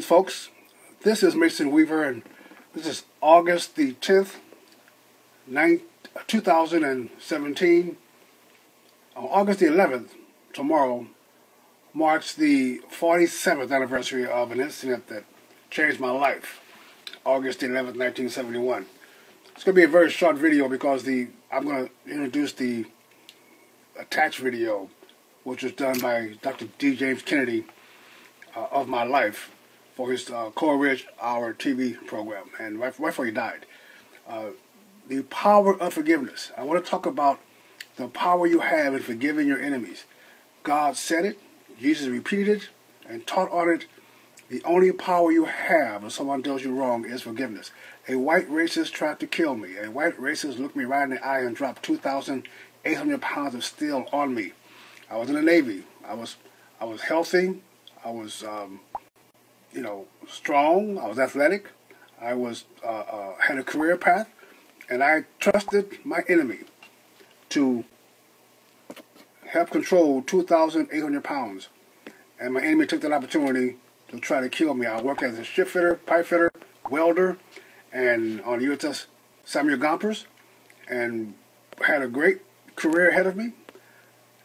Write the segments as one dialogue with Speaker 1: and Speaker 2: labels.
Speaker 1: Folks, this is Mason Weaver, and this is August the 10th, 2017. On August the 11th, tomorrow, marks the 47th anniversary of an incident that changed my life, August 11th, 1971. It's going to be a very short video because I'm going to introduce the attached video, which was done by Dr. D. James Kennedy of my life for his Coleridge Hour TV program, and right before he died. The power of forgiveness. I want to talk about the power you have in forgiving your enemies. God said it, Jesus repeated it, and taught on it. The only power you have if someone does you wrong is forgiveness. A white racist tried to kill me. A white racist looked me right in the eye and dropped 2,800 pounds of steel on me. I was in the Navy. I was healthy. I was, strong. I was athletic. I was had a career path, and I trusted my enemy to help control 2,800 pounds. And my enemy took that opportunity to try to kill me. I worked as a ship fitter, pipe fitter, welder, and on USS Samuel Gompers, and had a great career ahead of me.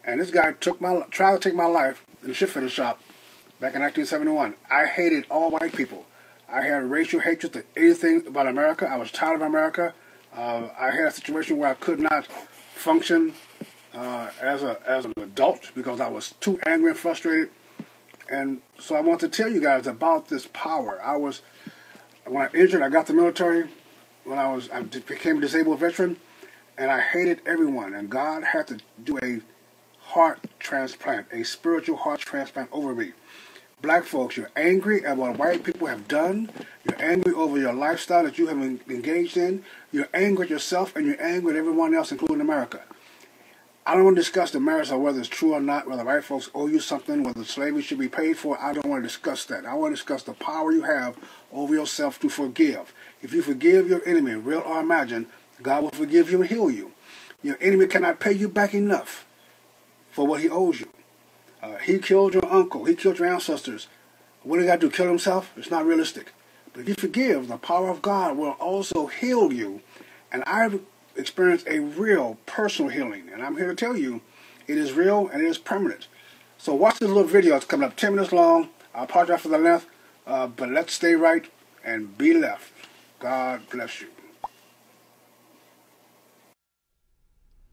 Speaker 1: And this guy tried to take my life in the ship fitter shop back in 1971. I hated all white people. I had racial hatred to anything about America. I was tired of America. I had a situation where I could not function as an adult because I was too angry and frustrated. And so I want to tell you guys about this power. When I injured, I got the military. I became a disabled veteran, and I hated everyone. And God had to do a heart transplant, a spiritual heart transplant over me. Black folks, you're angry at what white people have done. You're angry over your lifestyle that you have engaged in. You're angry at yourself, and you're angry at everyone else, including America. I don't want to discuss the merits of whether it's true or not, whether white folks owe you something, whether slavery should be paid for. I don't want to discuss that. I want to discuss the power you have over yourself to forgive. If you forgive your enemy, real or imagined, God will forgive you and heal you. Your enemy cannot pay you back enough for what he owes you. He killed your uncle. He killed your ancestors. What did he got to do, kill himself? It's not realistic. But if you forgive, the power of God will also heal you. And I've experienced a real personal healing. And I'm here to tell you, it is real and it is permanent. So watch this little video. It's coming up 10 minutes long. I apologize for the length. But let's stay right and be left. God bless you.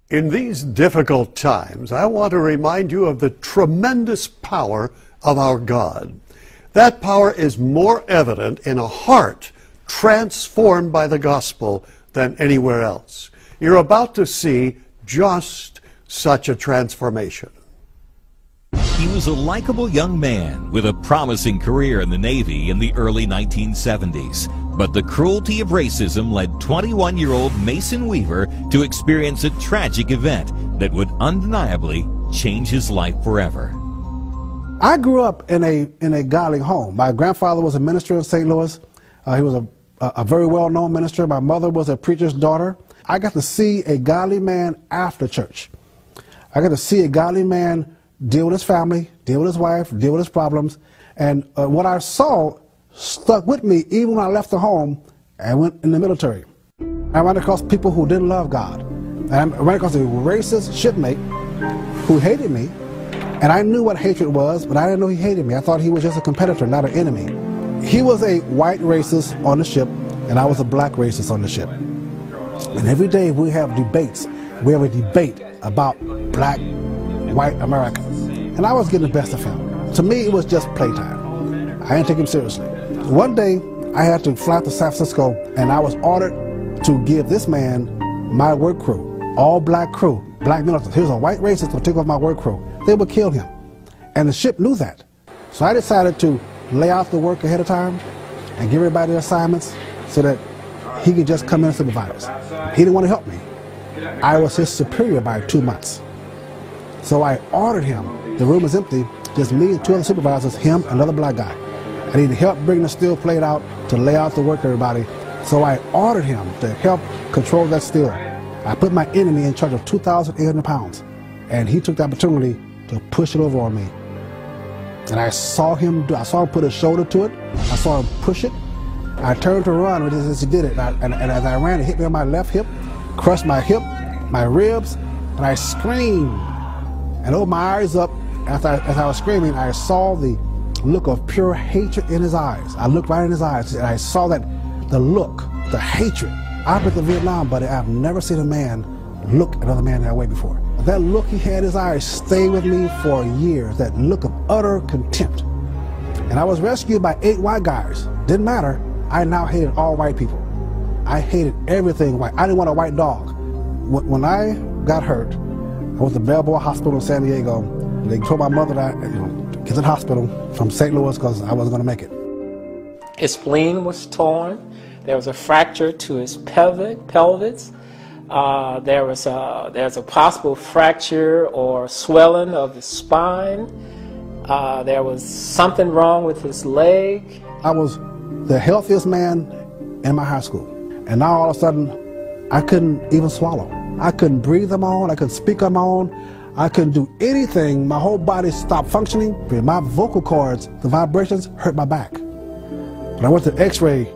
Speaker 2: In these difficult times, I want to remind you of the tremendous power of our God. That power is more evident in a heart transformed by the gospel than anywhere else. You're about to see just such a transformation.
Speaker 3: He was a likable young man with a promising career in the Navy in the early 1970s. But the cruelty of racism led 21-year-old Mason Weaver to experience a tragic event that would undeniably change his life forever.
Speaker 4: I grew up in a godly home. My grandfather was a minister in St. Louis. He was a very well-known minister. My mother was a preacher's daughter. I got to see a godly man after church. I got to see a godly man deal with his family, deal with his wife, deal with his problems. And what I saw stuck with me even when I left the home and went in the military. I ran across people who didn't love God. And I ran across a racist shipmate who hated me. And I knew what hatred was, but I didn't know he hated me. I thought he was just a competitor, not an enemy. He was a white racist on the ship, and I was a black racist on the ship. And every day we have debates. We have a debate about black, white America. And I was getting the best of him. To me, it was just playtime. I didn't take him seriously. One day, I had to fly to San Francisco, and I was ordered to give this man my work crew, all black crew, black militants. He was a white racist to take off my work crew. They would kill him. And the ship knew that. So I decided to lay out the work ahead of time and give everybody assignments so that he could just come in and supervise. He didn't want to help me. I was his superior by 2 months. So I ordered him. The room is empty, just me and two other supervisors, him, another black guy. I needed help bringing the steel plate out to lay out the work to everybody. So I ordered him to help control that steel. I put my enemy in charge of 2,800 pounds, and he took the opportunity to push it over on me. And I saw him put his shoulder to it. I saw him push it. I turned to run as he did it. And as I ran, it hit me on my left hip, crushed my hip, my ribs, and I screamed. And opened my eyes up. As I was screaming, I saw the look of pure hatred in his eyes. I looked right in his eyes, and I saw that the look, the hatred. I've been to Vietnam, but I've never seen a man look at another man that way before. That look he had in his eyes stayed with me for years, that look of utter contempt. And I was rescued by 8 white guys. Didn't matter. I now hated all white people. I hated everything white. I didn't want a white dog. When I got hurt, I went to Balboa Hospital in San Diego. They told my mother that to get to the hospital from St. Louis because I wasn't going to make it.
Speaker 5: His spleen was torn. There was a fracture to his pelvis. There's a possible fracture or swelling of the spine. There was something wrong with his leg.
Speaker 4: I was the healthiest man in my high school. And now all of a sudden, I couldn't even swallow. I couldn't breathe on my own. I couldn't speak on my own. I couldn't do anything. My whole body stopped functioning. My vocal cords, the vibrations, hurt my back. When I went to X-ray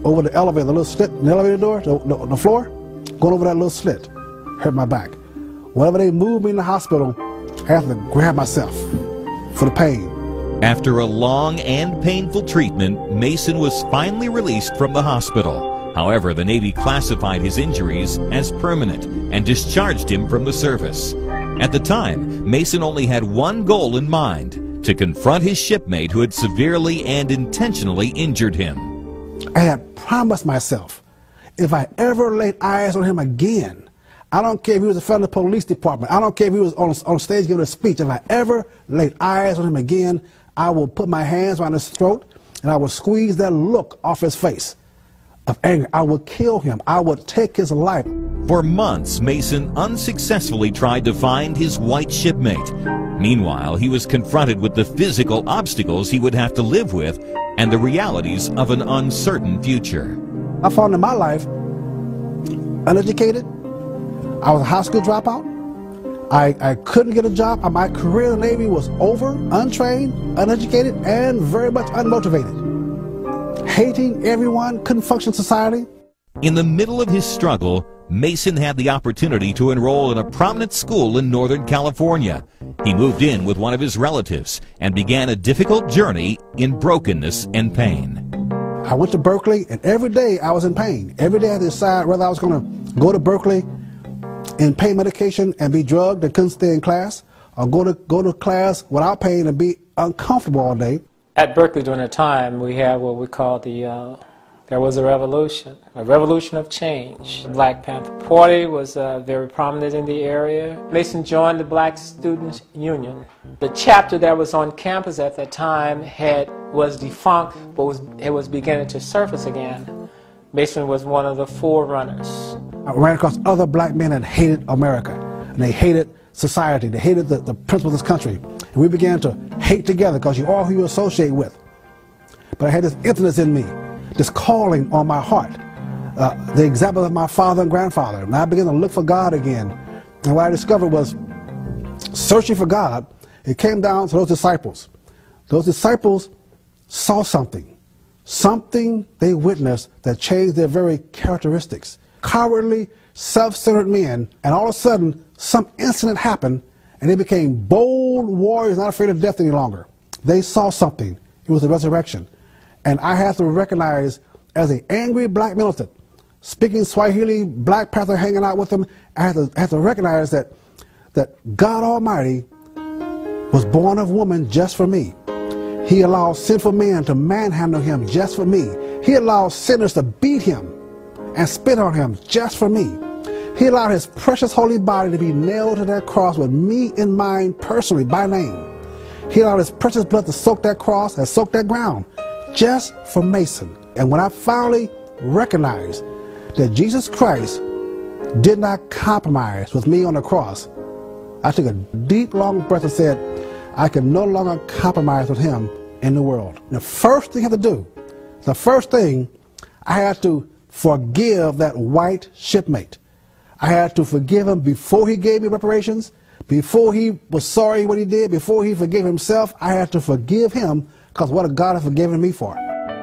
Speaker 4: over the elevator, the little slit in the elevator door, the floor, going over that little slit, hurt my back. Whenever they moved me in the hospital, I had to grab myself for the pain.
Speaker 3: After a long and painful treatment, Mason was finally released from the hospital. However, the Navy classified his injuries as permanent and discharged him from the service. At the time, Mason only had one goal in mind: to confront his shipmate who had severely and intentionally injured him.
Speaker 4: I had promised myself, if I ever laid eyes on him again, I don't care if he was a fellow police department, I don't care if he was on stage giving a speech, if I ever laid eyes on him again, I will put my hands around his throat and I will squeeze that look off his face of anger. I would kill him. I would take his life.
Speaker 3: For months, Mason unsuccessfully tried to find his white shipmate. Meanwhile, he was confronted with the physical obstacles he would have to live with and the realities of an uncertain future.
Speaker 4: I found in my life uneducated. I was a high school dropout. I couldn't get a job. My career in the Navy was over, untrained, uneducated, and very much unmotivated. Hating everyone, couldn't function in society.
Speaker 3: In the middle of his struggle, Mason had the opportunity to enroll in a prominent school in Northern California. He moved in with one of his relatives and began a difficult journey in brokenness and pain.
Speaker 4: I went to Berkeley, and every day I was in pain. Every day I had to decide whether I was going to go to Berkeley in pain medication and be drugged and couldn't stay in class, or go to class without pain and be uncomfortable all day.
Speaker 5: At Berkeley during that time, we had what we call there was a revolution of change. The Black Panther Party was very prominent in the area. Mason joined the Black Students Union. The chapter that was on campus at that time was defunct, but it was beginning to surface again. Mason was one of the forerunners.
Speaker 4: I ran across other black men that hated America, and they hated society, they hated the principles of this country. And we began to hate together because you're all who you associate with. But I had this emptiness in me, this calling on my heart, the example of my father and grandfather. And I began to look for God again. And what I discovered was, searching for God, it came down to those disciples. Those disciples saw something they witnessed that changed their very characteristics. Cowardly, self-centered men, and all of a sudden, some incident happened, and they became bold warriors, not afraid of death any longer. They saw something. It was the resurrection. And I had to recognize, as an angry black militant, speaking Swahili, Black Panther hanging out with them, I had to recognize that God Almighty was born of woman just for me. He allowed sinful men to manhandle him just for me. He allowed sinners to beat him and spit on him just for me. He allowed his precious holy body to be nailed to that cross with me in mind personally, by name. He allowed his precious blood to soak that cross and soak that ground just for Mason. And when I finally recognized that Jesus Christ did not compromise with me on the cross, I took a deep, long breath and said, I can no longer compromise with him in the world. The first thing I had to do, I had to forgive that white shipmate. I had to forgive him before he gave me reparations, Before he was sorry what he did, before he forgave himself, I had to forgive him because what God had forgiven me for.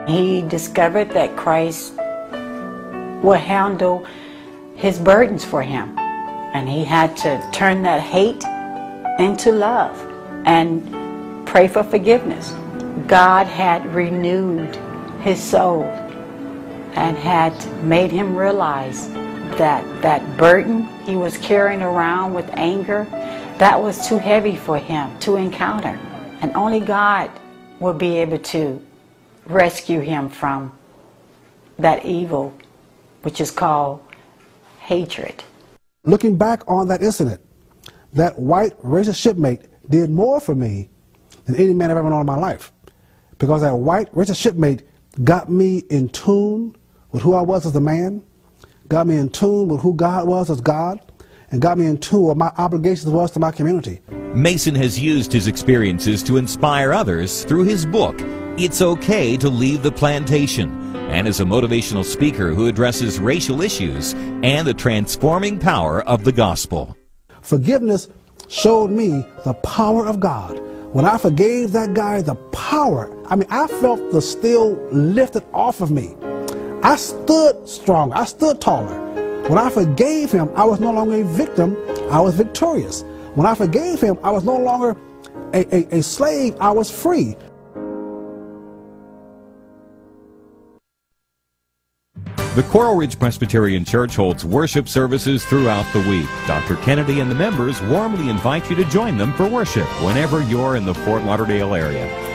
Speaker 6: He discovered that Christ would handle his burdens for him. And he had to turn that hate into love and pray for forgiveness. God had renewed his soul and had made him realize that that burden he was carrying around with anger, that was too heavy for him to encounter. And only God will be able to rescue him from that evil, which is called hatred.
Speaker 4: Looking back on that incident, that white racist shipmate did more for me than any man I've ever known in my life. Because that white racist shipmate got me in tune with who I was as a man, got me in tune with who God was as God, and got me in tune with what my obligations was to my community.
Speaker 3: Mason has used his experiences to inspire others through his book, It's Okay to Leave the Plantation, and as a motivational speaker who addresses racial issues and the transforming power of the gospel.
Speaker 4: Forgiveness showed me the power of God. When I forgave that guy, the power, I felt the steel lifted off of me. I stood strong, I stood taller. When I forgave him, I was no longer a victim, I was victorious. When I forgave him, I was no longer a slave, I was free.
Speaker 3: The Coral Ridge Presbyterian Church holds worship services throughout the week. Dr. Kennedy and the members warmly invite you to join them for worship whenever you're in the Fort Lauderdale area.